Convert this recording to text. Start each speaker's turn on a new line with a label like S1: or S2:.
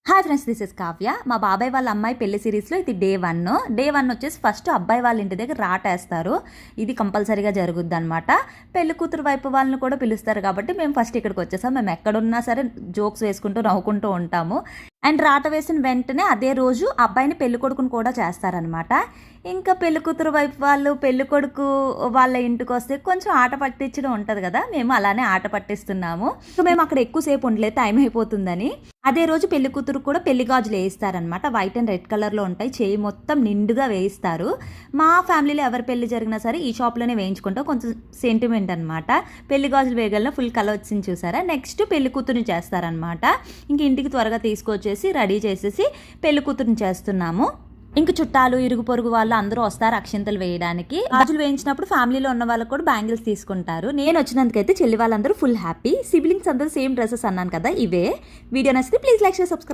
S1: Hi friends, this is Kavya. మా బాబాయ్ వాళ్ళ అమ్మాయి పెళ్లి సిరీస్లో ఇది డే 1 వచ్చేసి ఫస్ట్ అబ్బాయి వాళ్ళ ఇంటి దగ్గర రాటేస్తారు. ఇది కంపల్సరీగా జరుగుద్ది అనమాట. పెళ్లి కూతురు వైపు వాళ్ళని కూడా పిలుస్తారు కాబట్టి మేము ఫస్ట్ ఇక్కడికి వచ్చేసాం. మేము ఎక్కడున్నా సరే జోక్స్ వేసుకుంటూ నవ్వుకుంటూ ఉంటాము. అండ్ రాట వేసిన వెంటనే అదే రోజు అబ్బాయిని పెళ్లి కొడుకుని కూడా చేస్తారనమాట. ఇంకా పెళ్లి కూతురు వైపు వాళ్ళు పెళ్లి కొడుకు వాళ్ళ ఇంటికి వస్తే కొంచెం ఆట పట్టించడం ఉంటుంది కదా, మేము అలానే ఆట పట్టిస్తున్నాము. సో మేము అక్కడ ఎక్కువసేపు ఉండలేదు, టైం అయిపోతుందని. అదే రోజు పెళ్లి కూతురు కూడా పెళ్లి గాజులు వేయిస్తారనమాట. వైట్ అండ్ రెడ్ కలర్లో ఉంటాయి, చేయి మొత్తం నిండుగా వేయిస్తారు. మా ఫ్యామిలీలో ఎవరి పెళ్లి జరిగినా సరే ఈ షాప్లోనే వేయించుకుంటాం, కొంచెం సెంటిమెంట్ అనమాట. పెళ్లి గాజులు వేయగల ఫుల్ కలర్ వచ్చింది చూసారా. నెక్స్ట్ పెళ్లి కూతురుని చేస్తారనమాట. ఇంక ఇంటికి త్వరగా తీసుకొచ్చేసి రెడీ చేసేసి పెళ్లి కూతురుని చేస్తున్నాము. ఇంక చుట్టాలు ఇరుగు పొరుగు వాళ్ళు అందరూ వస్తారు అక్షింతలు వేయడానికి. గాజులు వేయించినప్పుడు ఫ్యామిలీలో ఉన్న వాళ్ళకు కూడా బ్యాంగిల్స్ తీసుకుంటారు. నేను వచ్చినందుకైతే చెల్లి వాళ్ళందరూ ఫుల్ హ్యాపీ. సిబ్లింగ్స్ అందరూ సేమ్ డ్రెస్సెస్ అన్నాను కదా, ఇవే. వీడియో నచ్చితే ప్లీజ్ లైక్, షేర్, సబ్స్క్రైబ్.